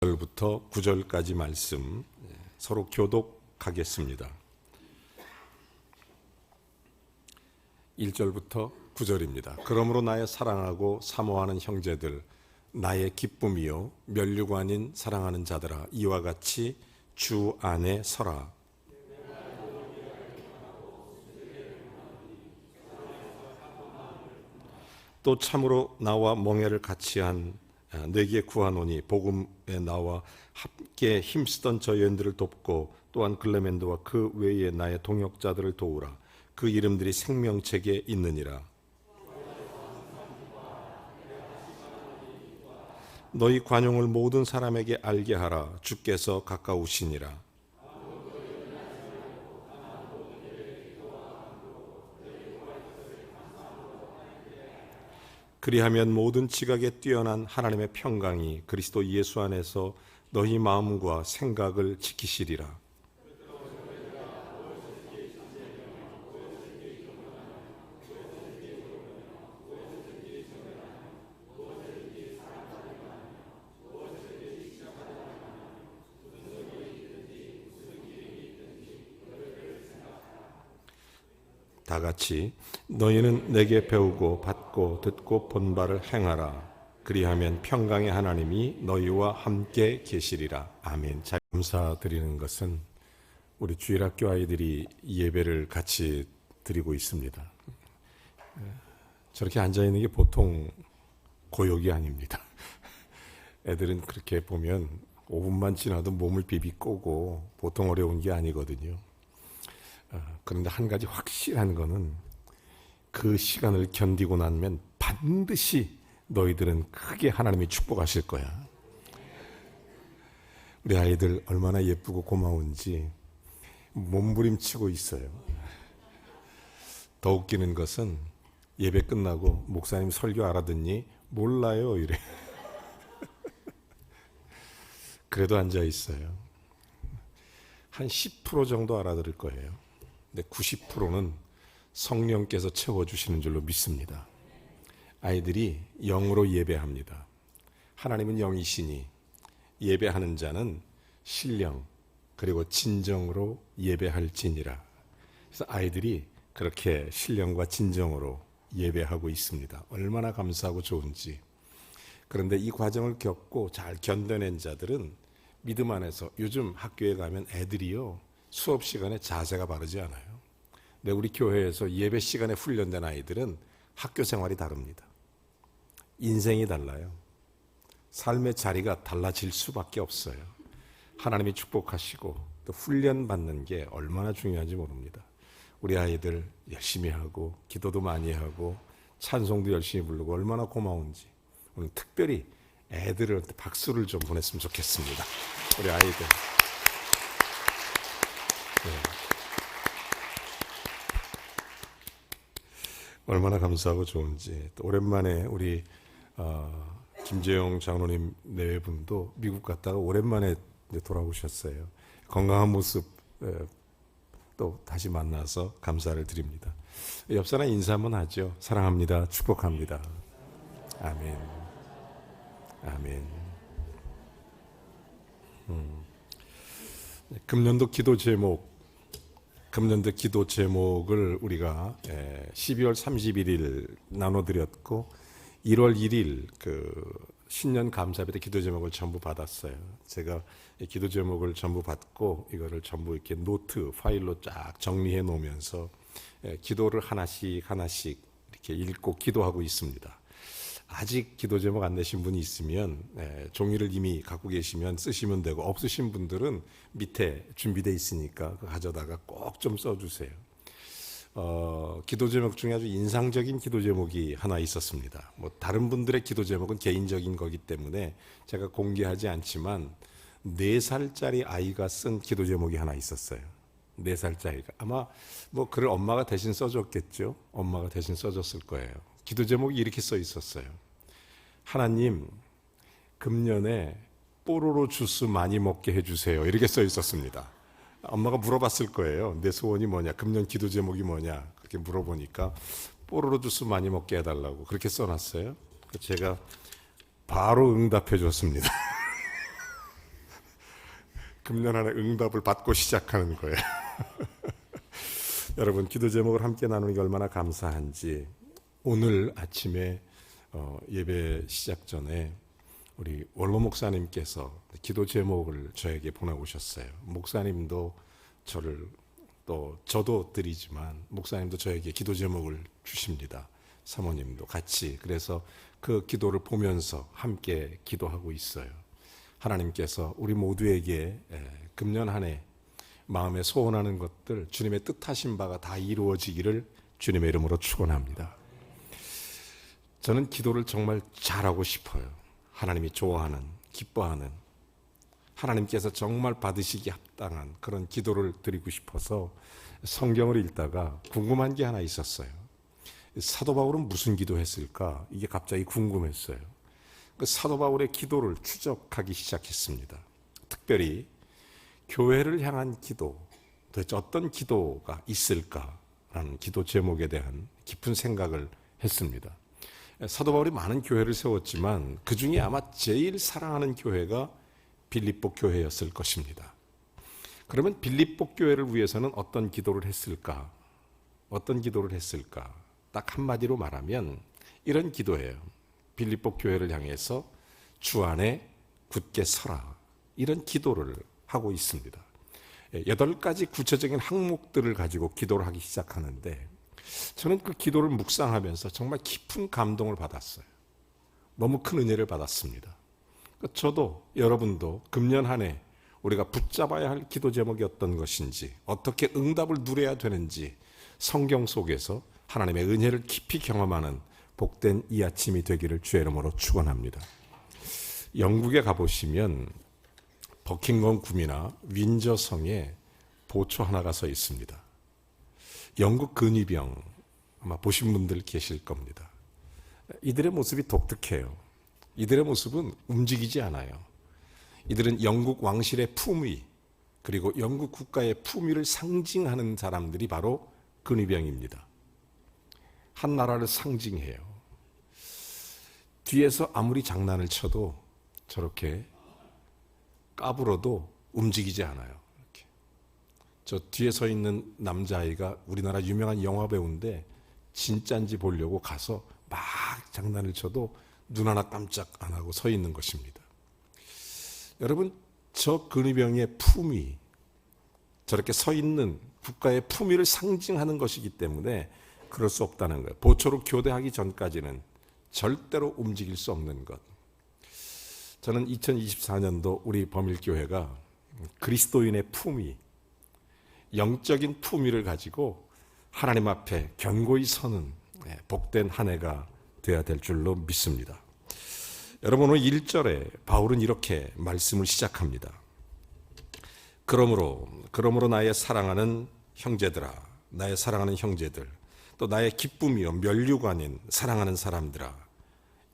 1절부터 9절까지 말씀 서로 교독하겠습니다. 1절부터 9절입니다. 그러므로 나의 사랑하고 사모하는 형제들, 나의 기쁨이요 면류관인 사랑하는 자들아, 이와 같이 주 안에 서라. 또 참으로 나와 멍에를 같이 한 내게 구하노니 복음에 나와 함께 힘쓰던 저 여인들을 돕고 또한 글레멘드와 그 외에 나의 동역자들을 도우라. 그 이름들이 생명책에 있느니라. 너희 관용을 모든 사람에게 알게 하라. 주께서 가까우시니라. 그리하면 모든 지각에 뛰어난 하나님의 평강이 그리스도 예수 안에서 너희 마음과 생각을 지키시리라. 다 같이 너희는 내게 배우고 받고 듣고 본 바를 행하라. 그리하면 평강의 하나님이 너희와 함께 계시리라. 아멘. 잘 감사드리는 것은 우리 주일학교 아이들이 예배를 같이 드리고 있습니다. 저렇게 앉아있는 게 보통 고역이 아닙니다. 애들은 그렇게 보면 5분만 지나도 몸을 비비 꼬고 보통 어려운 게 아니거든요. 그런데 한 가지 확실한 거는 그 시간을 견디고 나면 반드시 너희들은 크게 하나님이 축복하실 거야. 우리 아이들 얼마나 예쁘고 고마운지 몸부림치고 있어요. 더 웃기는 것은 예배 끝나고 목사님 설교 알아듣니? 몰라요 이래. 그래도 앉아 있어요. 한 10% 정도 알아들을 거예요. 근데 90%는 성령께서 채워주시는 줄로 믿습니다. 아이들이 영으로 예배합니다. 하나님은 영이시니 예배하는 자는 신령 그리고 진정으로 예배할지니라. 그래서 아이들이 그렇게 신령과 진정으로 예배하고 있습니다. 얼마나 감사하고 좋은지. 그런데 이 과정을 겪고 잘 견뎌낸 자들은 믿음 안에서, 요즘 학교에 가면 애들이요 수업 시간에 자세가 바르지 않아요. 근데 우리 교회에서 예배 시간에 훈련된 아이들은 학교 생활이 다릅니다. 인생이 달라요. 삶의 자리가 달라질 수밖에 없어요. 하나님이 축복하시고 또 훈련받는 게 얼마나 중요한지 모릅니다. 우리 아이들 열심히 하고 기도도 많이 하고 찬송도 열심히 부르고 얼마나 고마운지 오늘 특별히 애들한테 박수를 좀 보냈으면 좋겠습니다. 우리 아이들. 네. 얼마나 감사하고 좋은지. 또 오랜만에 우리 김재영 장로님 내외분도 미국 갔다가 오랜만에 돌아오셨어요. 건강한 모습 또 다시 만나서 감사를 드립니다. 옆 사람 인사 한번 하죠. 사랑합니다. 축복합니다. 아멘. 아멘. 금년도 기도 제목을 우리가 12월 31일 나눠드렸고 1월 1일 신년 감사배 때 기도 제목을 전부 받았어요. 제가 기도 제목을 전부 받고 이거를 전부 이렇게 노트 파일로 쫙 정리해 놓으면서 기도를 하나씩 이렇게 읽고 기도하고 있습니다. 아직 기도 제목 안 내신 분이 있으면 종이를 이미 갖고 계시면 쓰시면 되고, 없으신 분들은 밑에 준비되어 있으니까 가져다가 꼭 좀 써주세요. 기도 제목 중에 아주 인상적인 기도 제목이 하나 있었습니다. 뭐 다른 분들의 기도 제목은 개인적인 거기 때문에 제가 공개하지 않지만 4살짜리 아이가 쓴 기도 제목이 하나 있었어요. 4살짜리가 아마 뭐 글을 엄마가 대신 써줬겠죠. 엄마가 대신 써줬을 거예요. 기도 제목이 이렇게 써 있었어요. 하나님, 금년에 뽀로로 주스 많이 먹게 해주세요. 이렇게 써 있었습니다. 엄마가 물어봤을 거예요. 내 소원이 뭐냐, 금년 기도 제목이 뭐냐, 그렇게 물어보니까 뽀로로 주스 많이 먹게 해달라고 그렇게 써놨어요. 제가 바로 응답해 줬습니다. 금년 안에 응답을 받고 시작하는 거예요. 여러분, 기도 제목을 함께 나누는 게 얼마나 감사한지 오늘 아침에 예배 시작 전에 우리 원로 목사님께서 기도 제목을 저에게 보내오셨어요. 목사님도 저도 드리지만 목사님도 저에게 기도 제목을 주십니다. 사모님도 같이. 그래서 그 기도를 보면서 함께 기도하고 있어요. 하나님께서 우리 모두에게 금년 한 해 마음에 소원하는 것들 주님의 뜻하신 바가 다 이루어지기를 주님의 이름으로 축원합니다. 저는 기도를 정말 잘하고 싶어요. 하나님이 좋아하는, 기뻐하는, 하나님께서 정말 받으시기 합당한 그런 기도를 드리고 싶어서 성경을 읽다가 궁금한 게 하나 있었어요. 사도 바울은 무슨 기도했을까? 이게 갑자기 궁금했어요. 그 사도 바울의 기도를 추적하기 시작했습니다. 특별히 교회를 향한 기도, 도대체 어떤 기도가 있을까라는 기도 제목에 대한 깊은 생각을 했습니다. 사도 바울이 많은 교회를 세웠지만 그 중에 아마 제일 사랑하는 교회가 빌립보 교회였을 것입니다. 그러면 빌립보 교회를 위해서는 어떤 기도를 했을까? 어떤 기도를 했을까? 딱 한마디로 말하면 이런 기도예요. 빌립보 교회를 향해서 주 안에 굳게 서라. 이런 기도를 하고 있습니다. 8가지 구체적인 항목들을 가지고 기도를 하기 시작하는데 저는 그 기도를 묵상하면서 정말 깊은 감동을 받았어요. 너무 큰 은혜를 받았습니다. 저도 여러분도 금년 한 해 우리가 붙잡아야 할 기도 제목이 어떤 것인지, 어떻게 응답을 누려야 되는지 성경 속에서 하나님의 은혜를 깊이 경험하는 복된 이 아침이 되기를 주의 이름으로 축원합니다. 영국에 가보시면 버킹엄 궁이나 윈저성에 보초 하나가 서 있습니다. 영국 근위병 아마 보신 분들 계실 겁니다. 이들의 모습이 독특해요. 이들의 모습은 움직이지 않아요. 이들은 영국 왕실의 품위, 그리고 영국 국가의 품위를 상징하는 사람들이 바로 근위병입니다. 한 나라를 상징해요. 뒤에서 아무리 장난을 쳐도 저렇게 까불어도 움직이지 않아요. 이렇게. 저 뒤에 서 있는 남자아이가 우리나라 유명한 영화 배우인데 진짜인지 보려고 가서 막 장난을 쳐도 눈 하나 깜짝 안 하고 서 있는 것입니다. 여러분, 저 근위병의 품위, 저렇게 서 있는 국가의 품위를 상징하는 것이기 때문에 그럴 수 없다는 거예요. 보초로 교대하기 전까지는 절대로 움직일 수 없는 것. 저는 2024년도 우리 범일교회가 그리스도인의 품위, 영적인 품위를 가지고 하나님 앞에 견고히 서는 복된 한 해가 되어야 될 줄로 믿습니다. 여러분, 오늘 1절에 바울은 이렇게 말씀을 시작합니다. 그러므로 나의 사랑하는 형제들아, 나의 사랑하는 형제들, 또 나의 기쁨이요 면류관인 사랑하는 사람들아,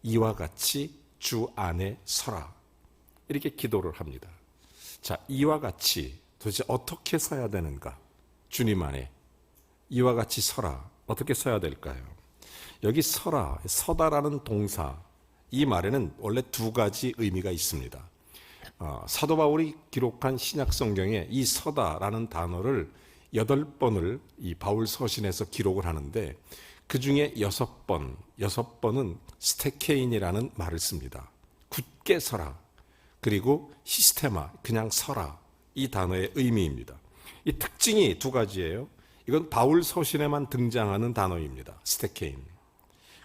이와 같이 주 안에 서라. 이렇게 기도를 합니다. 자, 이와 같이 도대체 어떻게 서야 되는가? 주님 안에 이와 같이 서라. 어떻게 서야 될까요? 여기 서라, 서다라는 동사, 이 말에는 원래 2가지 의미가 있습니다. 사도 바울이 기록한 신약 성경에 이 서다라는 단어를 8번을 이 바울 서신에서 기록을 하는데 그 중에 6번은 스테케인이라는 말을 씁니다. 굳게 서라. 그리고 시스테마, 그냥 서라. 이 단어의 의미입니다. 이 특징이 2가지예요. 이건 바울 서신에만 등장하는 단어입니다. 스테케인.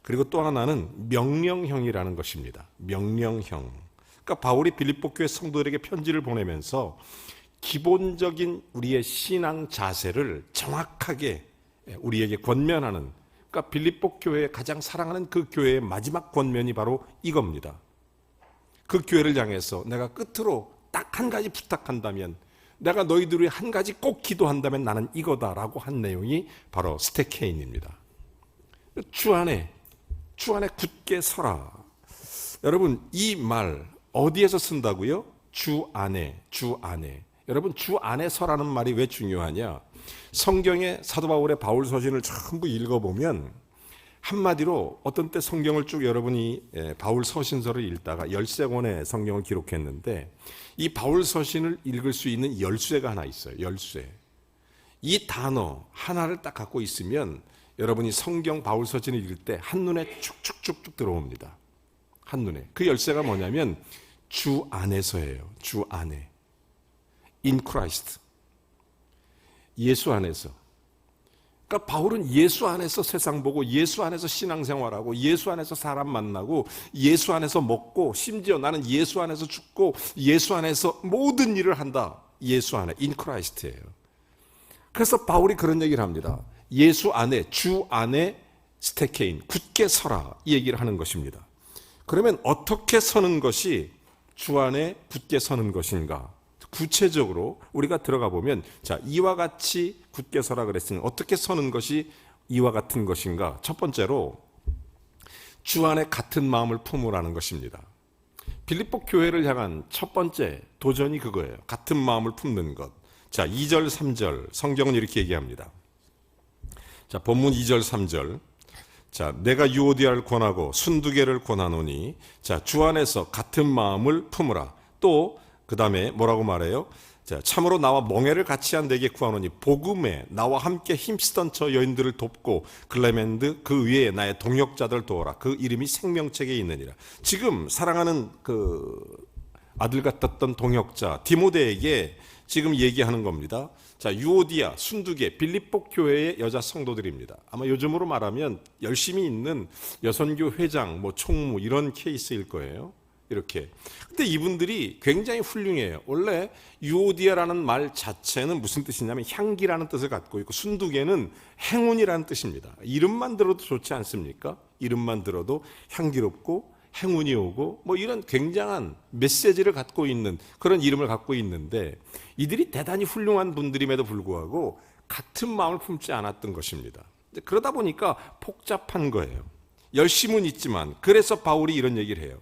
그리고 또 하나는 명령형이라는 것입니다. 명령형. 그러니까 바울이 빌립보 교회 성도들에게 편지를 보내면서 기본적인 우리의 신앙 자세를 정확하게 우리에게 권면하는, 그러니까 빌립보 교회의 가장 사랑하는 그 교회의 마지막 권면이 바로 이겁니다. 그 교회를 향해서 내가 끝으로 딱 한 가지 부탁한다면, 내가 너희들이 한 가지 꼭 기도한다면 나는 이거다라고 한 내용이 바로 스테케인입니다. 주 안에 굳게 서라. 여러분, 이 말 어디에서 쓴다고요? 주 안에. 여러분, 주 안에 서라는 말이 왜 중요하냐? 성경의 사도 바울의 바울 서신을 전부 읽어보면 한마디로 어떤 때 성경을 쭉 여러분이 바울 서신서를 읽다가 13권의 성경을 기록했는데 이 바울 서신을 읽을 수 있는 열쇠가 하나 있어요. 열쇠. 이 단어 하나를 딱 갖고 있으면 여러분이 성경 바울 서신을 읽을 때 한눈에 쭉쭉쭉쭉 들어옵니다. 한눈에. 그 열쇠가 뭐냐면 주 안에서예요. 주 안에. In Christ. 예수 안에서. 그러니까 바울은 예수 안에서 세상 보고 예수 안에서 신앙생활하고 예수 안에서 사람 만나고 예수 안에서 먹고 심지어 나는 예수 안에서 죽고 예수 안에서 모든 일을 한다. 예수 안에. In Christ예요. 그래서 바울이 그런 얘기를 합니다. 예수 안에, 주 안에 스테케인, 굳게 서라. 이 얘기를 하는 것입니다. 그러면 어떻게 서는 것이 주 안에 굳게 서는 것인가? 구체적으로 우리가 들어가 보면 자, 이와 같이 굳게 서라 그랬으니 어떻게 서는 것이 이와 같은 것인가? 첫 번째로 주 안에 같은 마음을 품으라는 것입니다. 빌립보 교회를 향한 첫 번째 도전이 그거예요. 같은 마음을 품는 것. 자, 2절 3절 성경은 이렇게 얘기합니다. 자, 본문 2절 3절. 자, 내가 유오디아를 권하고 순두개를 권하노니 자, 주 안에서 같은 마음을 품으라. 또 그 다음에 뭐라고 말해요? 자, 참으로 나와 멍에를 같이 한 내게 구하노니 복음에 나와 함께 힘쓰던 저 여인들을 돕고 글레멘드 그 위에 나의 동역자들 도우라. 그 이름이 생명책에 있느니라. 지금 사랑하는 그 아들 같았던 동역자 디모데에게 지금 얘기하는 겁니다. 자, 유오디아, 순두개, 빌립보 교회의 여자 성도들입니다. 아마 요즘으로 말하면 열심히 있는 여선교 회장, 뭐 총무 이런 케이스일 거예요. 이렇게. 근데 이분들이 굉장히 훌륭해요. 원래 유오디아라는 말 자체는 무슨 뜻이냐면 향기라는 뜻을 갖고 있고 순두개는 행운이라는 뜻입니다. 이름만 들어도 좋지 않습니까? 이름만 들어도 향기롭고 행운이 오고 뭐 이런 굉장한 메시지를 갖고 있는 그런 이름을 갖고 있는데 이들이 대단히 훌륭한 분들임에도 불구하고 같은 마음을 품지 않았던 것입니다. 그러다 보니까 복잡한 거예요. 열심은 있지만 그래서 바울이 이런 얘기를 해요.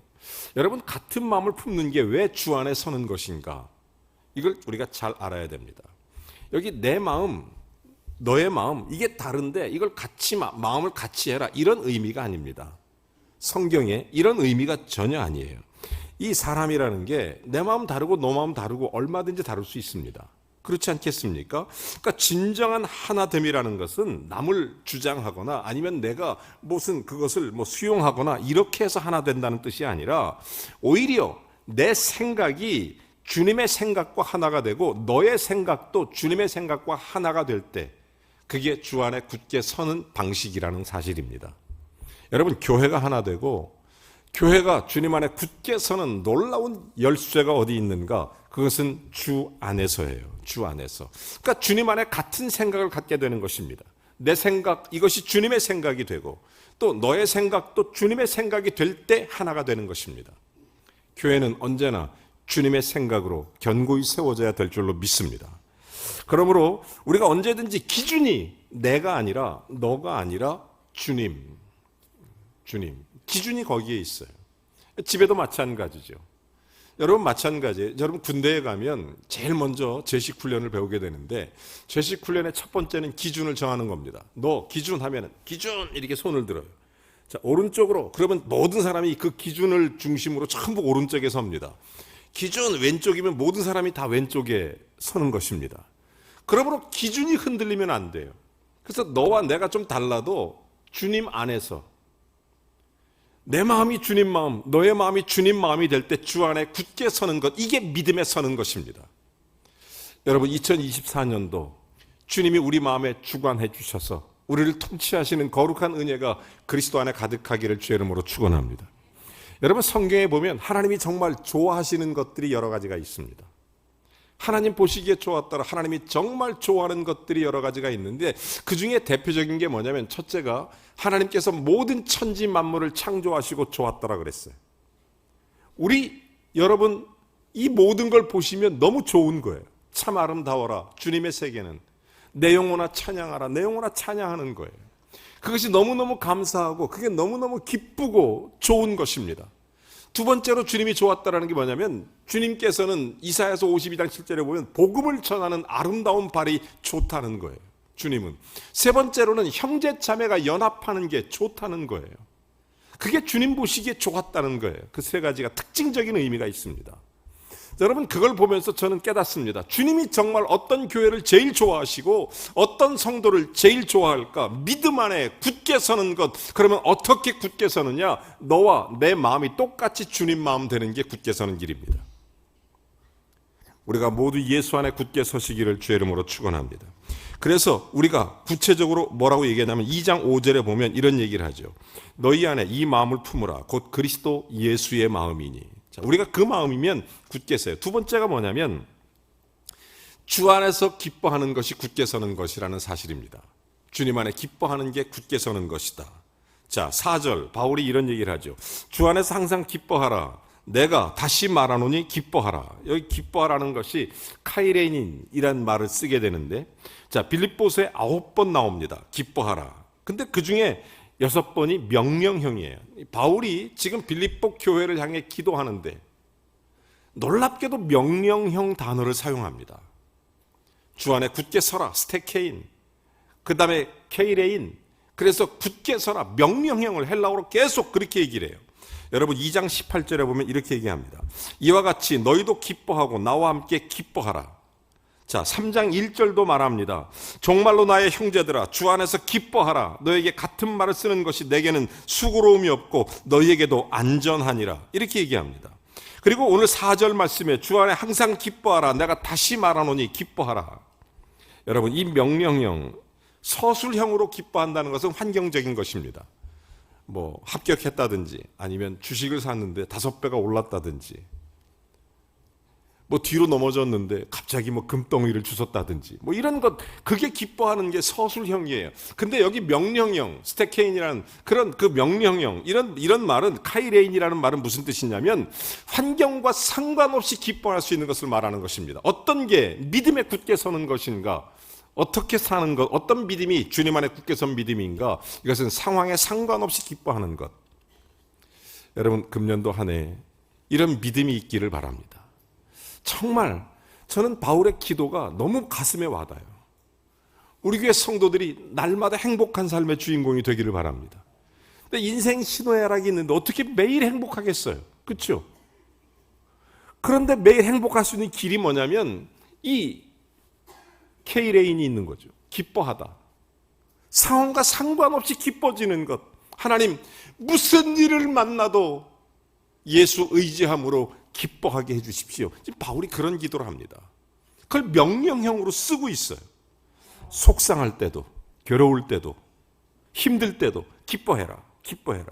여러분 같은 마음을 품는 게 왜 주 안에 서는 것인가? 이걸 우리가 잘 알아야 됩니다. 여기 내 마음, 너의 마음 이게 다른데 이걸 같이 마음을 같이 해라 이런 의미가 아닙니다. 성경에 이런 의미가 전혀 아니에요. 이 사람이라는 게 내 마음 다르고 너 마음 다르고 얼마든지 다를 수 있습니다. 그렇지 않겠습니까? 그러니까 진정한 하나됨이라는 것은 남을 주장하거나 아니면 내가 무슨 그것을 뭐 수용하거나 이렇게 해서 하나 된다는 뜻이 아니라 오히려 내 생각이 주님의 생각과 하나가 되고 너의 생각도 주님의 생각과 하나가 될 때 그게 주 안에 굳게 서는 방식이라는 사실입니다. 여러분 교회가 하나 되고 교회가 주님 안에 굳게 서는 놀라운 열쇠가 어디 있는가? 그것은 주 안에서예요. 주 안에서. 그러니까 주님 안에 같은 생각을 갖게 되는 것입니다. 내 생각, 이것이 주님의 생각이 되고 또 너의 생각도 주님의 생각이 될 때 하나가 되는 것입니다. 교회는 언제나 주님의 생각으로 견고히 세워져야 될 줄로 믿습니다. 그러므로 우리가 언제든지 기준이 내가 아니라 너가 아니라 주님. 기준이 거기에 있어요. 집에도 마찬가지죠. 여러분 마찬가지예요. 여러분 군대에 가면 제일 먼저 제식 훈련을 배우게 되는데 제식 훈련의 첫 번째는 기준을 정하는 겁니다. 너 기준 하면은 기준 이렇게 손을 들어요. 자, 오른쪽으로 그러면 모든 사람이 그 기준을 중심으로 전부 오른쪽에 섭니다. 기준 왼쪽이면 모든 사람이 다 왼쪽에 서는 것입니다. 그러므로 기준이 흔들리면 안 돼요. 그래서 너와 내가 좀 달라도 주님 안에서 내 마음이 주님 마음, 너의 마음이 주님 마음이 될 때 주 안에 굳게 서는 것, 이게 믿음에 서는 것입니다. 여러분 2024년도 주님이 우리 마음에 주관해 주셔서 우리를 통치하시는 거룩한 은혜가 그리스도 안에 가득하기를 주의 이름으로 축원합니다. 여러분 성경에 보면 하나님이 정말 좋아하시는 것들이 여러 가지가 있습니다. 하나님 보시기에 좋았더라. 하나님이 정말 좋아하는 것들이 여러 가지가 있는데 그중에 대표적인 게 뭐냐면 첫째가 하나님께서 모든 천지 만물을 창조하시고 좋았더라 그랬어요. 우리 여러분 이 모든 걸 보시면 너무 좋은 거예요. 참 아름다워라. 주님의 세계는 내 영혼아 찬양하라. 내 영혼아 찬양하는 거예요. 그것이 너무너무 감사하고 그게 너무너무 기쁘고 좋은 것입니다. 두 번째로 주님이 좋았다라는 게 뭐냐면 주님께서는 이사야서 52장 7절에 보면 복음을 전하는 아름다운 발이 좋다는 거예요. 주님은. 세 번째로는 형제 자매가 연합하는 게 좋다는 거예요. 그게 주님 보시기에 좋았다는 거예요. 그 세 가지가 특징적인 의미가 있습니다. 여러분, 그걸 보면서 저는 깨닫습니다. 주님이 정말 어떤 교회를 제일 좋아하시고 어떤 성도를 제일 좋아할까? 믿음 안에 굳게 서는 것. 그러면 어떻게 굳게 서느냐? 너와 내 마음이 똑같이 주님 마음 되는 게 굳게 서는 길입니다. 우리가 모두 예수 안에 굳게 서시기를 주의 이름으로 축원합니다. 그래서 우리가 구체적으로 뭐라고 얘기하냐면 2장 5절에 보면 이런 얘기를 하죠. 너희 안에 이 마음을 품으라. 곧 그리스도 예수의 마음이니. 자, 우리가 그 마음이면 굳게 서요. 두 번째가 뭐냐면 주 안에서 기뻐하는 것이 굳게 서는 것이라는 사실입니다. 주님 안에 기뻐하는 게 굳게 서는 것이다. 자, 4절 바울이 이런 얘기를 하죠. 주 안에서 항상 기뻐하라. 내가 다시 말하노니 기뻐하라. 여기 기뻐하라는 것이 카이레인이란 말을 쓰게 되는데, 자, 빌립보서에 9번 나옵니다. 기뻐하라. 근데 그 중에 6번이 명령형이에요. 바울이 지금 빌립보 교회를 향해 기도하는데 놀랍게도 명령형 단어를 사용합니다. 주 안에 굳게 서라. 스테케인. 그 다음에 케이레인. 그래서 굳게 서라. 명령형을 헬라어로 계속 그렇게 얘기를 해요. 여러분 2장 18절에 보면 이렇게 얘기합니다. 이와 같이 너희도 기뻐하고 나와 함께 기뻐하라. 자, 3장 1절도 말합니다. 정말로 나의 형제들아 주 안에서 기뻐하라. 너에게 같은 말을 쓰는 것이 내게는 수고로움이 없고 너희에게도 안전하니라. 이렇게 얘기합니다. 그리고 오늘 4절 말씀에 주 안에 항상 기뻐하라. 내가 다시 말하노니 기뻐하라. 여러분, 이 명령형, 서술형으로 기뻐한다는 것은 환경적인 것입니다. 뭐 합격했다든지 아니면 주식을 샀는데 5배가 올랐다든지 뭐 뒤로 넘어졌는데 갑자기 뭐 금덩이를 주웠다든지 뭐 이런 것, 그게 기뻐하는 게 서술형이에요. 근데 여기 명령형, 스테케인이라는 그런 그 명령형, 이런 말은, 카이레인이라는 말은 무슨 뜻이냐면 환경과 상관없이 기뻐할 수 있는 것을 말하는 것입니다. 어떤 게 믿음에 굳게 서는 것인가, 어떻게 사는 것, 어떤 믿음이 주님 안에 굳게 선 믿음인가, 이것은 상황에 상관없이 기뻐하는 것. 여러분, 금년도 한 해 이런 믿음이 있기를 바랍니다. 정말 저는 바울의 기도가 너무 가슴에 와닿아요. 우리 교회 성도들이 날마다 행복한 삶의 주인공이 되기를 바랍니다. 근데 인생 신호애락이 있는데 어떻게 매일 행복하겠어요? 그렇죠? 그런데 매일 행복할 수 있는 길이 뭐냐면 이 K레인이 있는 거죠. 기뻐하다. 상황과 상관없이 기뻐지는 것. 하나님, 무슨 일을 만나도 예수 의지함으로 기뻐하게 해주십시오. 지금 바울이 그런 기도를 합니다. 그걸 명령형으로 쓰고 있어요. 속상할 때도, 괴로울 때도, 힘들 때도 기뻐해라, 기뻐해라.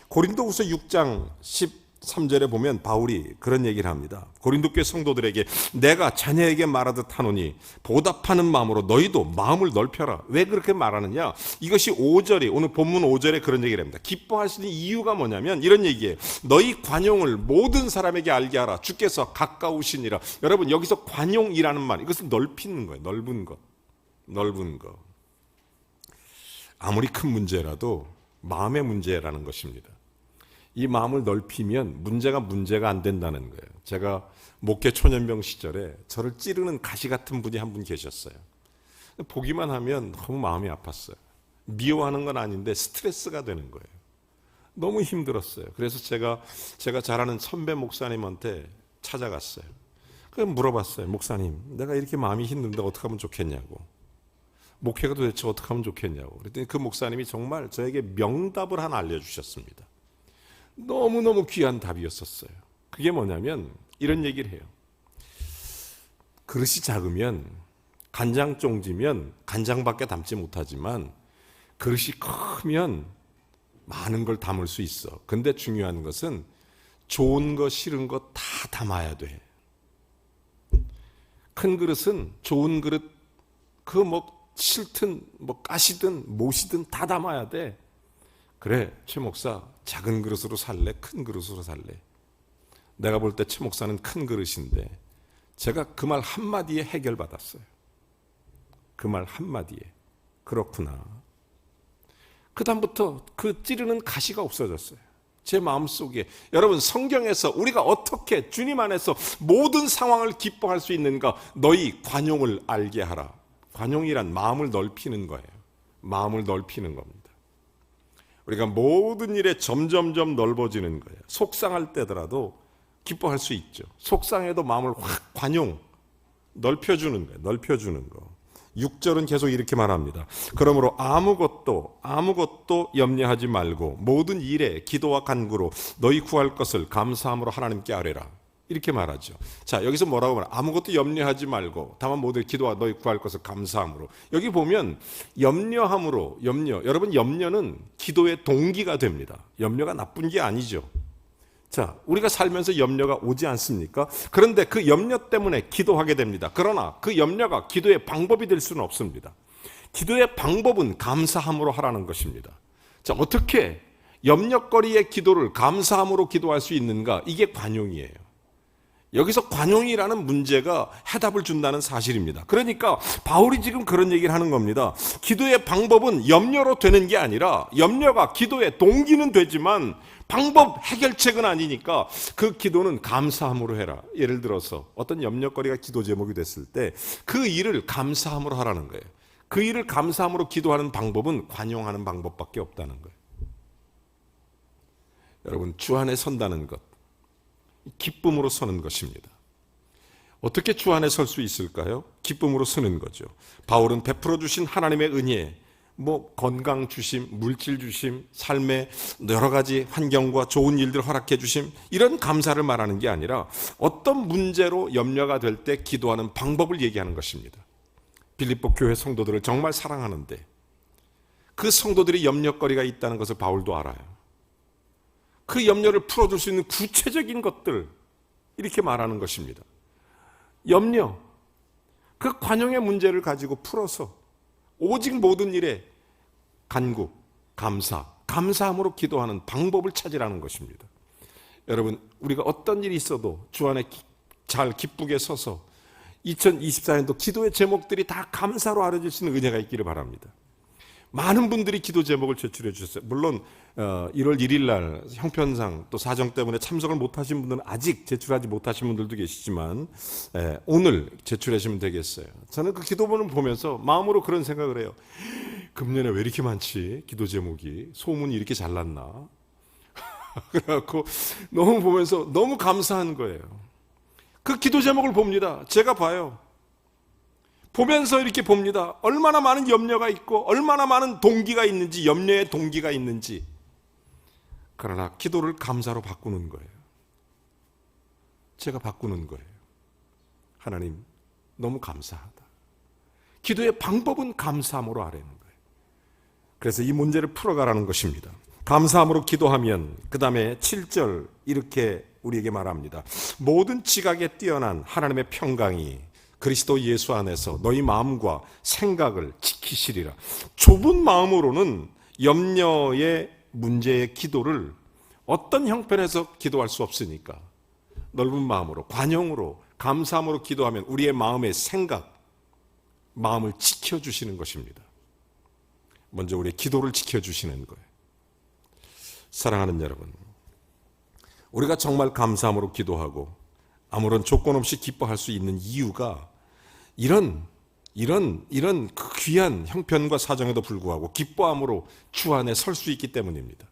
고린도후서 6장 13절에 보면 바울이 그런 얘기를 합니다. 고린도 교회 성도들에게 내가 자녀에게 말하듯 하노니 보답하는 마음으로 너희도 마음을 넓혀라. 왜 그렇게 말하느냐? 이것이 5절이, 오늘 본문 5절에 그런 얘기를 합니다. 기뻐하시는 이유가 뭐냐면 이런 얘기예요. 너희 관용을 모든 사람에게 알게 하라. 주께서 가까우시니라. 여러분, 여기서 관용이라는 말, 이것은 넓히는 거예요. 넓은 것. 넓은 것. 아무리 큰 문제라도 마음의 문제라는 것입니다. 이 마음을 넓히면 문제가 안 된다는 거예요. 제가 목회 초년병 시절에 저를 찌르는 가시 같은 분이 한 분 계셨어요. 보기만 하면 너무 마음이 아팠어요. 미워하는 건 아닌데 스트레스가 되는 거예요. 너무 힘들었어요. 그래서 제가 잘 아는 선배 목사님한테 찾아갔어요. 그럼 물어봤어요. 목사님, 내가 이렇게 마음이 힘든데 어떻게 하면 좋겠냐고. 목회가 도대체 어떻게 하면 좋겠냐고. 그랬더니 그 목사님이 정말 저에게 명답을 하나 알려주셨습니다. 너무너무 귀한 답이었었어요. 그게 뭐냐면 이런 얘기를 해요. 그릇이 작으면, 간장 쫑지면 간장밖에 담지 못하지만 그릇이 크면 많은 걸 담을 수 있어. 근데 중요한 것은 좋은 거 싫은 거 다 담아야 돼. 큰 그릇은 좋은 그릇, 그 뭐 싫든 뭐 가시든 못이든 다 담아야 돼. 그래, 최 목사 작은 그릇으로 살래? 큰 그릇으로 살래? 내가 볼 때 최 목사는 큰 그릇인데 제가 그 말 한마디에 해결받았어요. 그 말 한마디에. 그렇구나. 그 다음부터 그 찌르는 가시가 없어졌어요. 제 마음속에. 여러분, 성경에서 우리가 어떻게 주님 안에서 모든 상황을 기뻐할 수 있는가? 너희 관용을 알게 하라. 관용이란 마음을 넓히는 거예요. 마음을 넓히는 겁니다. 우리가 모든 일에 점점점 넓어지는 거예요. 속상할 때더라도 기뻐할 수 있죠. 속상해도 마음을 확 관용, 넓혀주는 거예요. 넓혀주는 거. 6절은 계속 이렇게 말합니다. 그러므로 아무것도 염려하지 말고 모든 일에 기도와 간구로 너희 구할 것을 감사함으로 하나님께 아뢰라. 이렇게 말하죠. 자, 여기서 뭐라고 말해요? 아무것도 염려하지 말고 다만 모든 기도와 너희 구할 것을 감사함으로. 여기 보면 염려함으로, 여러분 염려는 기도의 동기가 됩니다. 염려가 나쁜 게 아니죠. 자, 우리가 살면서 염려가 오지 않습니까? 그런데 그 염려 때문에 기도하게 됩니다. 그러나 그 염려가 기도의 방법이 될 수는 없습니다. 기도의 방법은 감사함으로 하라는 것입니다. 자, 어떻게 염려거리의 기도를 감사함으로 기도할 수 있는가? 이게 관용이에요. 여기서 관용이라는 문제가 해답을 준다는 사실입니다. 그러니까 바울이 지금 그런 얘기를 하는 겁니다. 기도의 방법은 염려로 되는 게 아니라 염려가 기도의 동기는 되지만 방법 해결책은 아니니까 그 기도는 감사함으로 해라. 예를 들어서 어떤 염려거리가 기도 제목이 됐을 때 그 일을 감사함으로 하라는 거예요. 그 일을 감사함으로 기도하는 방법은 관용하는 방법밖에 없다는 거예요. 여러분, 주 안에 선다는 것, 기쁨으로 서는 것입니다. 어떻게 주 안에 설 수 있을까요? 기쁨으로 서는 거죠. 바울은 베풀어 주신 하나님의 은혜, 건강 주심, 물질 주심, 삶의 여러 가지 환경과 좋은 일들 허락해 주심, 이런 감사를 말하는 게 아니라 어떤 문제로 염려가 될 때 기도하는 방법을 얘기하는 것입니다. 빌립보 교회 성도들을 정말 사랑하는데 그 성도들이 염려거리가 있다는 것을 바울도 알아요. 그 염려를 풀어줄 수 있는 구체적인 것들, 이렇게 말하는 것입니다. 염려, 그 관용의 문제를 가지고 풀어서 오직 모든 일에 간구, 감사함으로 기도하는 방법을 찾으라는 것입니다. 여러분, 우리가 어떤 일이 있어도 주 안에 잘 기쁘게 서서 2024년도 기도의 제목들이 다 감사로 알아질 수 있는 은혜가 있기를 바랍니다. 많은 분들이 기도 제목을 제출해 주셨어요. 물론 1월 1일 날 형편상 또 사정 때문에 참석을 못하신 분들은 아직 제출하지 못하신 분들도 계시지만 오늘 제출하시면 되겠어요. 저는 그 기도문을 보면서 마음으로 그런 생각을 해요. 금년에 왜 이렇게 많지? 기도 제목이 소문이 이렇게 잘 났나? 그래갖고 너무 보면서 너무 감사한 거예요. 그 기도 제목을 봅니다. 제가 봐요. 보면서 이렇게 봅니다. 얼마나 많은 염려가 있고 얼마나 많은 동기가 있는지, 염려의 동기가 있는지. 그러나 기도를 감사로 바꾸는 거예요. 제가 바꾸는 거예요. 하나님, 너무 감사하다. 기도의 방법은 감사함으로 아뢰는 거예요. 그래서 이 문제를 풀어가라는 것입니다. 감사함으로 기도하면 그 다음에 7절 이렇게 우리에게 말합니다. 모든 지각에 뛰어난 하나님의 평강이 그리스도 예수 안에서 너희 마음과 생각을 지키시리라. 좁은 마음으로는 염려의 문제의 기도를 어떤 형편에서 기도할 수 없으니까 넓은 마음으로, 관용으로, 감사함으로 기도하면 우리의 마음의 생각, 마음을 지켜주시는 것입니다. 먼저 우리의 기도를 지켜주시는 거예요. 사랑하는 여러분, 우리가 정말 감사함으로 기도하고 아무런 조건 없이 기뻐할 수 있는 이유가 이런 그 귀한 형편과 사정에도 불구하고 기뻐함으로 주 안에 설 수 있기 때문입니다.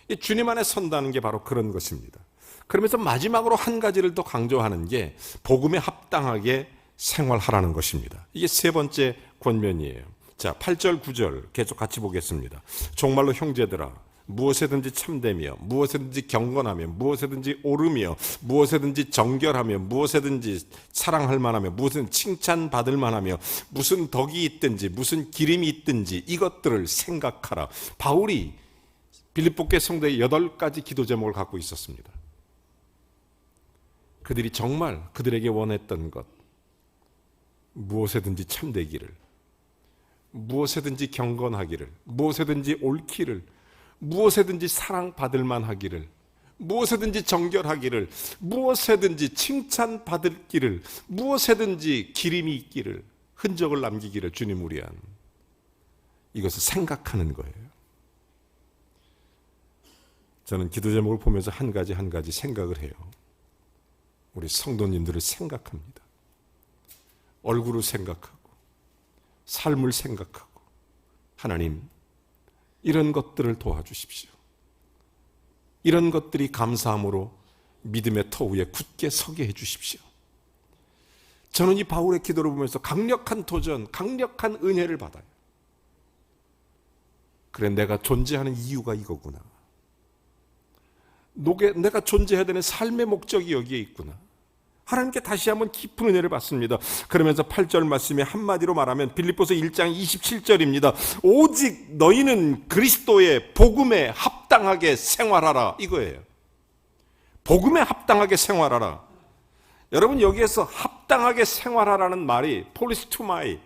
이 주님 안에 선다는 게 바로 그런 것입니다. 그러면서 마지막으로 한 가지를 더 강조하는 게 복음에 합당하게 생활하라는 것입니다. 이게 세 번째 권면이에요. 자, 8절 9절 계속 같이 보겠습니다. 정말로 형제들아, 무엇에든지 참되며 무엇에든지 경건하며 무엇에든지 옳으며 무엇에든지 정결하며 무엇에든지 사랑할 만하며 무엇은 칭찬받을 만하며 무슨 덕이 있든지 무슨 기림이 있든지 이것들을 생각하라. 바울이 빌립보교회 성도의 8가지 기도 제목을 갖고 있었습니다. 그들이 정말 그들에게 원했던 것, 무엇에든지 참되기를, 무엇에든지 경건하기를, 무엇에든지 옳기를, 무엇에든지 사랑받을 만하기를, 무엇에든지 정결하기를, 무엇에든지 칭찬받을기를, 무엇에든지 기림이 있기를, 흔적을 남기기를 주님 우리 안, 이것을 생각하는 거예요. 저는 기도 제목을 보면서 한 가지 생각을 해요. 우리 성도님들을 생각합니다. 얼굴을 생각하고 삶을 생각하고 하나님, 이런 것들을 도와주십시오. 이런 것들이 감사함으로 믿음의 터 위에 굳게 서게 해주십시오. 저는 이 바울의 기도를 보면서 강력한 도전, 강력한 은혜를 받아요. 그래, 내가 존재하는 이유가 이거구나. 내가 존재해야 되는 삶의 목적이 여기에 있구나. 하나님께 다시 한번 깊은 은혜를 받습니다. 그러면서 8절 말씀에 한마디로 말하면 빌립보서 1장 27절입니다. 오직 너희는 그리스도의 복음에 합당하게 생활하라, 이거예요. 복음에 합당하게 생활하라. 여러분, 여기에서 합당하게 생활하라는 말이 폴리스투마이,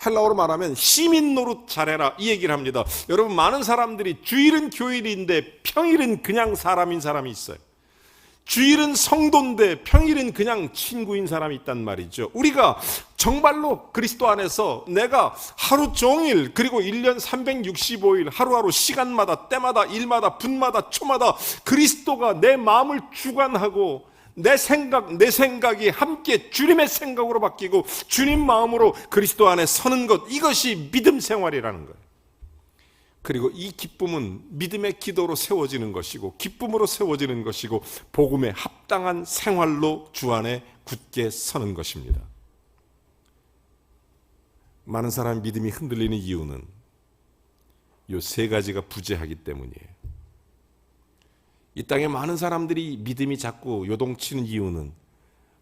헬라어로 말하면 시민 노릇 잘해라, 이 얘기를 합니다. 여러분, 많은 사람들이 주일은 교일인데 평일은 그냥 사람인 사람이 있어요. 주일은 성도인데 평일은 그냥 친구인 사람이 있단 말이죠. 우리가 정말로 그리스도 안에서 내가 하루 종일, 그리고 1년 365일 하루하루 시간마다, 때마다, 일마다, 분마다, 초마다 그리스도가 내 마음을 주관하고 내 생각이 함께 주님의 생각으로 바뀌고 주님 마음으로 그리스도 안에 서는 것, 이것이 믿음 생활이라는 거예요. 그리고 이 기쁨은 믿음의 기도로 세워지는 것이고 기쁨으로 세워지는 것이고 복음에 합당한 생활로 주 안에 굳게 서는 것입니다. 많은 사람 믿음이 흔들리는 이유는 이 세 가지가 부재하기 때문이에요. 이 땅에 많은 사람들이 믿음이 자꾸 요동치는 이유는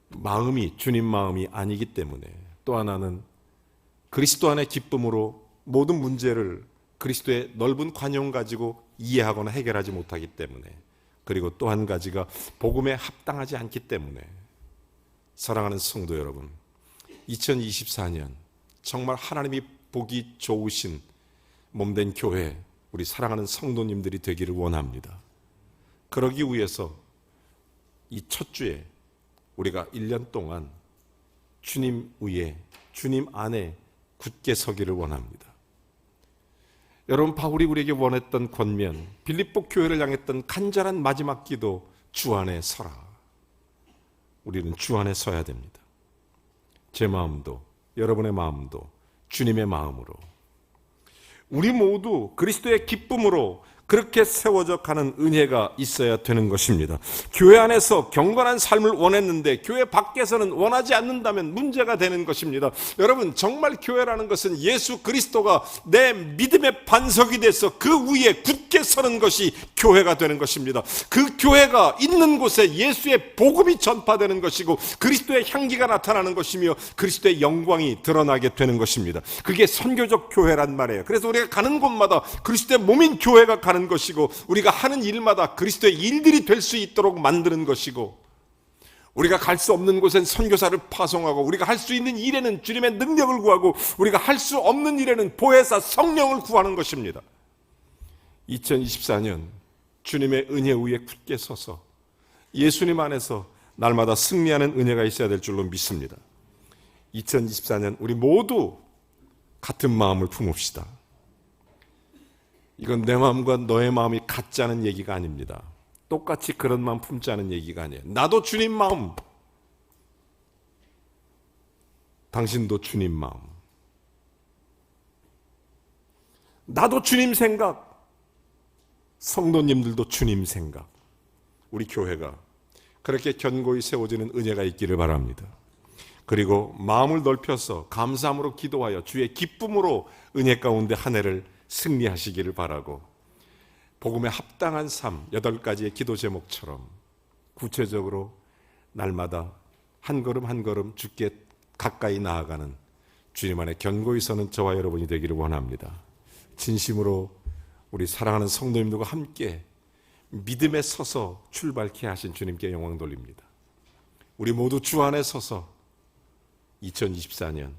마음이 주님 마음이 아니기 때문에, 또 하나는 그리스도 안의 기쁨으로 모든 문제를 그리스도의 넓은 관용 가지고 이해하거나 해결하지 못하기 때문에, 그리고 또 한 가지가 복음에 합당하지 않기 때문에. 사랑하는 성도 여러분, 2024년 정말 하나님이 보기 좋으신 몸된 교회, 우리 사랑하는 성도님들이 되기를 원합니다. 그러기 위해서 이 첫 주에 우리가 1년 동안 주님 위에, 주님 안에 굳게 서기를 원합니다. 여러분, 바울이 우리에게 원했던 권면, 빌립보 교회를 향했던 간절한 마지막 기도, 주 안에 서라. 우리는 주 안에 서야 됩니다. 제 마음도, 여러분의 마음도 주님의 마음으로, 우리 모두 그리스도의 기쁨으로 그렇게 세워져 가는 은혜가 있어야 되는 것입니다. 교회 안에서 경건한 삶을 원했는데 교회 밖에서는 원하지 않는다면 문제가 되는 것입니다. 여러분, 정말 교회라는 것은 예수 그리스도가 내 믿음의 반석이 돼서 그 위에 굳게 서는 것이 교회가 되는 것입니다. 그 교회가 있는 곳에 예수의 복음이 전파되는 것이고 그리스도의 향기가 나타나는 것이며 그리스도의 영광이 드러나게 되는 것입니다. 그게 선교적 교회란 말이에요. 그래서 우리가 가는 곳마다 그리스도의 몸인 교회가 가는 것이고, 우리가 하는 일마다 그리스도의 일들이 될 수 있도록 만드는 것이고, 우리가 갈 수 없는 곳엔 선교사를 파송하고, 우리가 할 수 있는 일에는 주님의 능력을 구하고, 우리가 할 수 없는 일에는 보혜사 성령을 구하는 것입니다. 2024년 주님의 은혜 위에 굳게 서서 예수님 안에서 날마다 승리하는 은혜가 있어야 될 줄로 믿습니다. 2024년 우리 모두 같은 마음을 품읍시다. 이건 내 마음과 너의 마음이 같자는 얘기가 아닙니다. 똑같이 그런 마음 품자는 얘기가 아니에요. 나도 주님 마음, 당신도 주님 마음, 나도 주님 생각, 성도님들도 주님 생각, 우리 교회가 그렇게 견고히 세워지는 은혜가 있기를 바랍니다. 그리고 마음을 넓혀서 감사함으로 기도하여 주의 기쁨으로 은혜 가운데 한 해를 승리하시기를 바라고, 복음에 합당한 삶 8가지의 기도 제목처럼 구체적으로 날마다 한 걸음 한 걸음 주께 가까이 나아가는 주님 안에 견고히 서는 저와 여러분이 되기를 원합니다. 진심으로 우리 사랑하는 성도님들과 함께 믿음에 서서 출발케 하신 주님께 영광 돌립니다. 우리 모두 주 안에 서서 2024년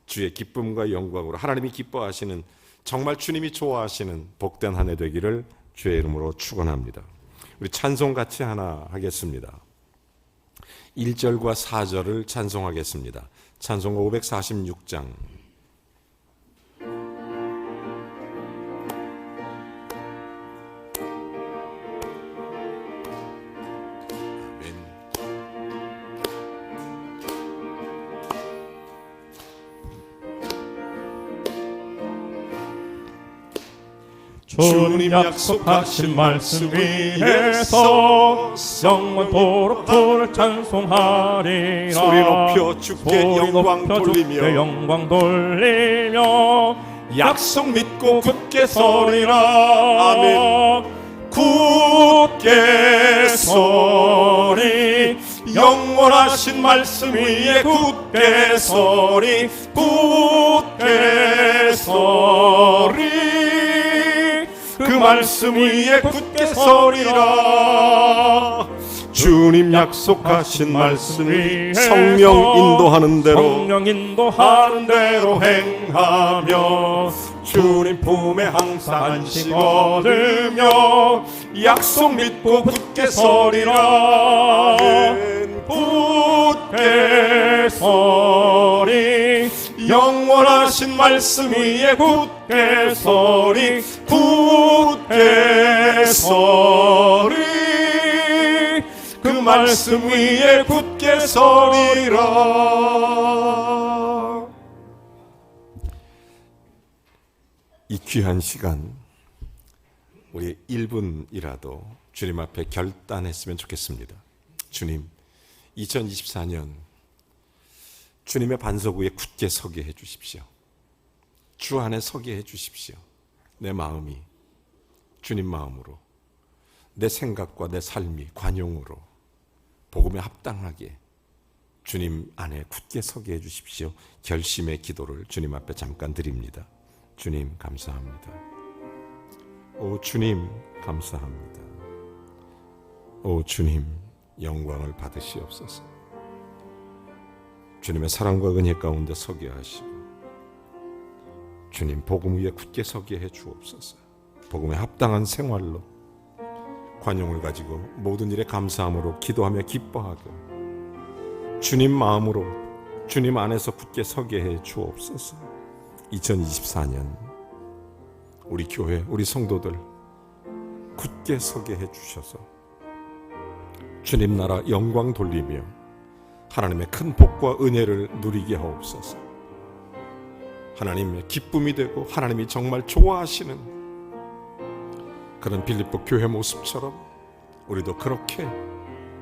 주의 기쁨과 영광으로 하나님이 기뻐하시는, 정말 주님이 좋아하시는 복된 한 해 되기를 주의 이름으로 축원합니다. 우리 찬송 같이 하나 하겠습니다. 1절과 4절을 찬송하겠습니다. 찬송가 546장. 주님 약속하신 말씀 위에서 영원토록 주를 찬송하리라. 소리 높여 주께 영광 돌리며 영광 돌리며 약속 믿고 굳게 서리라. 아멘. 굳게 서리, 영원하신 말씀 위에 굳게 서리, 굳게 서리, 그 말씀 위에 굳게 서리라. 주님 약속하신 말씀이 성령 인도하는 대로 행하며 주님 품에 항상 안식 얻으며 약속 믿고 굳게 서리라. 굳게 서리, 영원하신 말씀 위에 굳게 서리, 굳게 서리, 그 말씀 위에 굳게 서리라. 이 귀한 시간 우리 1분이라도 주님 앞에 결단했으면 좋겠습니다. 주님, 2024년 주님의 반석 위에 굳게 서게 해주십시오. 주 안에 서게 해주십시오. 내 마음이 주님 마음으로, 내 생각과 내 삶이 관용으로 복음에 합당하게 주님 안에 굳게 서게 해주십시오. 결심의 기도를 주님 앞에 잠깐 드립니다. 주님 감사합니다. 오 주님 감사합니다. 오 주님 영광을 받으시옵소서. 주님의 사랑과 은혜 가운데 서게 하시고 주님 복음 위에 굳게 서게 해 주옵소서. 복음에 합당한 생활로 관용을 가지고 모든 일에 감사함으로 기도하며 기뻐하고 주님 마음으로 주님 안에서 굳게 서게 해 주옵소서. 2024년 우리 교회, 우리 성도들 굳게 서게 해 주셔서 주님 나라 영광 돌리며 하나님의 큰 복과 은혜를 누리게 하옵소서. 하나님의 기쁨이 되고 하나님이 정말 좋아하시는 그런 빌립보 교회 모습처럼 우리도 그렇게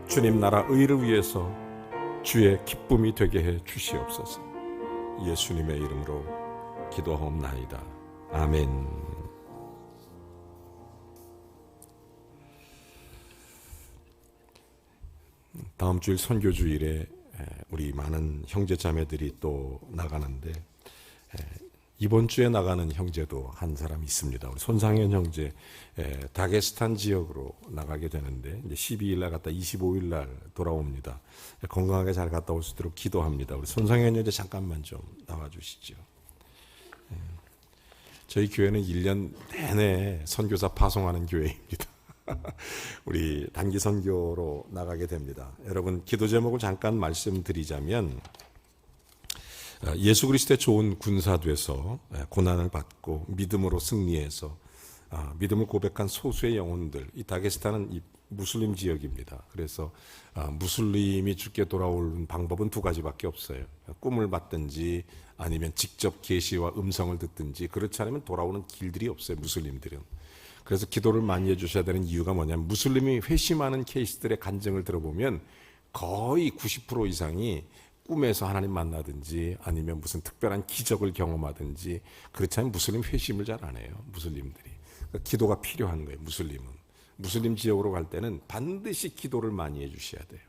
주님 나라 의를 위해서 주의 기쁨이 되게 해 주시옵소서. 예수님의 이름으로 기도하옵나이다. 아멘. 다음 주일 선교주일에 우리 많은 형제 자매들이 또 나가는데 이번 주에 나가는 형제도 한 사람 있습니다. 우리 손상현 형제 다게스탄 지역으로 나가게 되는데 이제 12일 날 갔다 25일 날 돌아옵니다. 건강하게 잘 갔다 올 수 있도록 기도합니다. 우리 손상현 형제 잠깐만 좀 나와 주시죠. 저희 교회는 1년 내내 선교사 파송하는 교회입니다. 우리 단기 선교로 나가게 됩니다. 여러분 기도 제목을 잠깐 말씀드리자면 예수 그리스도의 좋은 군사 돼서 고난을 받고 믿음으로 승리해서 믿음을 고백한 소수의 영혼들, 이 다게스탄은 이 무슬림 지역입니다. 그래서 무슬림이 죽게 돌아오는 방법은 두 가지밖에 없어요. 꿈을 봤든지 아니면 직접 계시와 음성을 듣든지, 그렇지 않으면 돌아오는 길들이 없어요, 무슬림들은. 그래서 기도를 많이 해주셔야 되는 이유가 뭐냐면 무슬림이 회심하는 케이스들의 간증을 들어보면 거의 90% 이상이 꿈에서 하나님 만나든지 아니면 무슨 특별한 기적을 경험하든지, 그렇지 않으면 무슬림 회심을 잘 안 해요, 무슬림들이. 그러니까 기도가 필요한 거예요, 무슬림은. 무슬림 지역으로 갈 때는 반드시 기도를 많이 해주셔야 돼요.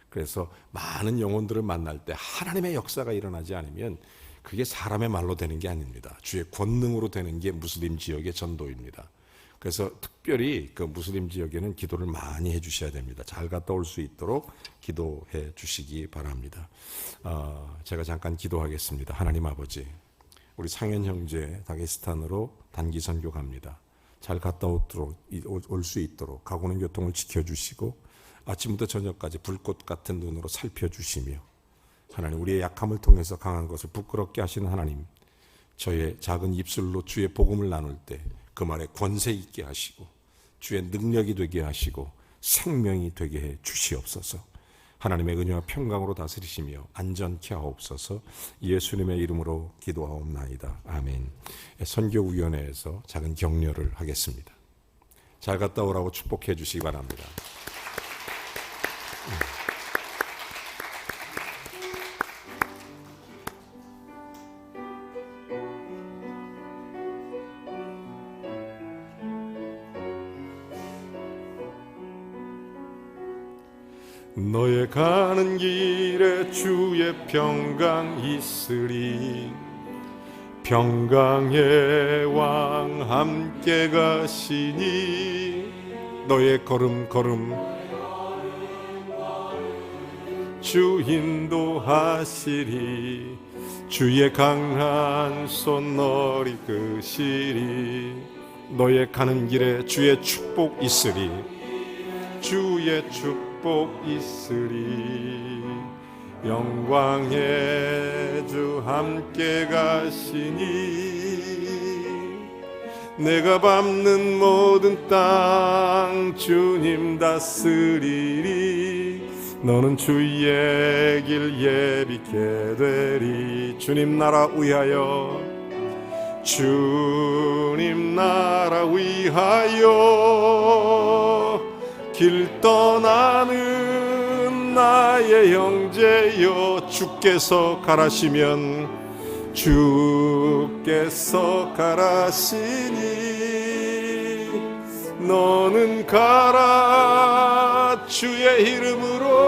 그래서 많은 영혼들을 만날 때 하나님의 역사가 일어나지 않으면 그게 사람의 말로 되는 게 아닙니다. 주의 권능으로 되는 게 무슬림 지역의 전도입니다. 그래서 특별히 그 무슬림 지역에는 기도를 많이 해주셔야 됩니다. 잘 갔다 올 수 있도록 기도해 주시기 바랍니다. 제가 잠깐 기도하겠습니다. 하나님 아버지, 우리 상현 형제 다게스탄으로 단기 선교 갑니다. 잘 갔다 올 수 있도록 가고는 교통을 지켜주시고 아침부터 저녁까지 불꽃 같은 눈으로 살펴주시며, 하나님 우리의 약함을 통해서 강한 것을 부끄럽게 하시는 하나님, 저의 작은 입술로 주의 복음을 나눌 때 그 말에 권세 있게 하시고 주의 능력이 되게 하시고 생명이 되게 해 주시옵소서. 하나님의 은혜와 평강으로 다스리시며 안전케 하옵소서. 예수님의 이름으로 기도하옵나이다. 아멘. 선교위원회에서 작은 격려를 하겠습니다. 잘 갔다 오라고 축복해 주시기 바랍니다. 너의 가는 길에 주의 평강 있으리. 평강의 왕 함께 가시니 너의 걸음걸음 주 인도하시리. 주의 강한 손 너리 끄시리. 너의 가는 길에 주의 축복 있으리. 주의 축복 있으리. 영광의 주 함께 가시니 내가 밟는 모든 땅 주님 다스리리. 너는 주의 길 예비케 되리. 주님 나라 위하여 주님 나라 위하여 길 떠나는 나의 형제여 주께서 가라시면 주께서 가라시니 너는 가라 주의 이름으로.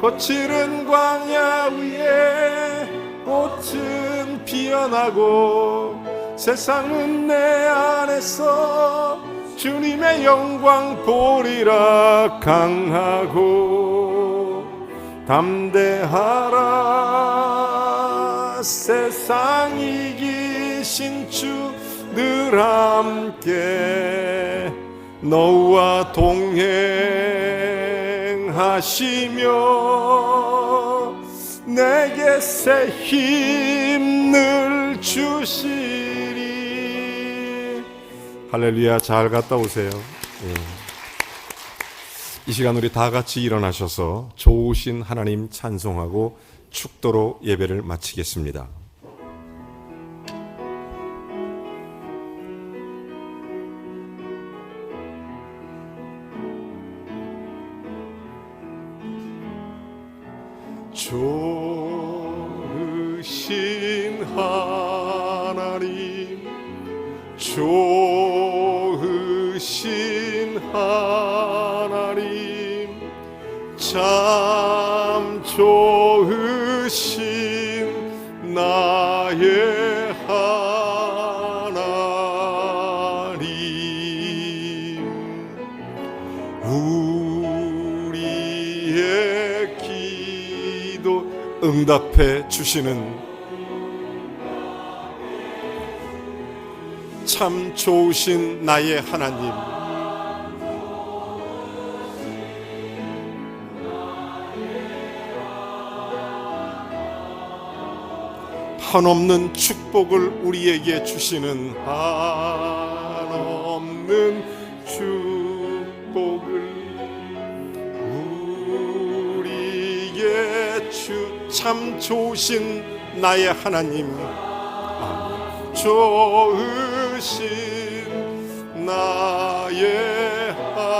거칠은 광야 위에 꽃은 피어나고 세상은 내 안에서 주님의 영광 보리라. 강하고 담대하라. 세상 이기신 주 늘 함께 너와 동행하시며 내게 새 힘을 주시리. 할렐루야. 잘 갔다 오세요. 이 시간 우리 다 같이 일어나셔서 좋으신 하나님 찬송하고 축도로 예배를 마치겠습니다. 좋으신 하나님, 좋으신 하나님, 참 좋으신 나의 하나님. 우리의 기도 응답해 주시는 참 좋으신 나의 하나님. 한없는 축복을 우리에게 주시는 한없는 축복을 우리에게 참 좋으신 나의 하나님. 좋으신 나의 하나님.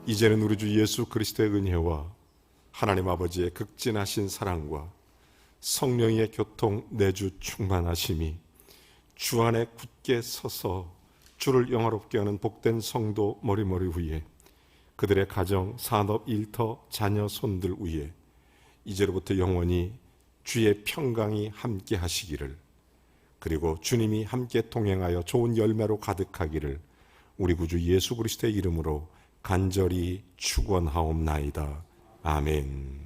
이제는 우리 주 예수 그리스도의 은혜와 하나님 아버지의 극진하신 사랑과 성령의 교통 내주 충만하심이 주 안에 굳게 서서 주를 영화롭게 하는 복된 성도 머리머리 위에, 그들의 가정, 산업, 일터, 자녀, 손들 위에 이제로부터 영원히 주의 평강이 함께 하시기를, 그리고 주님이 함께 동행하여 좋은 열매로 가득하기를 우리 구주 예수 그리스도의 이름으로 간절히 축원하옵나이다. 아멘.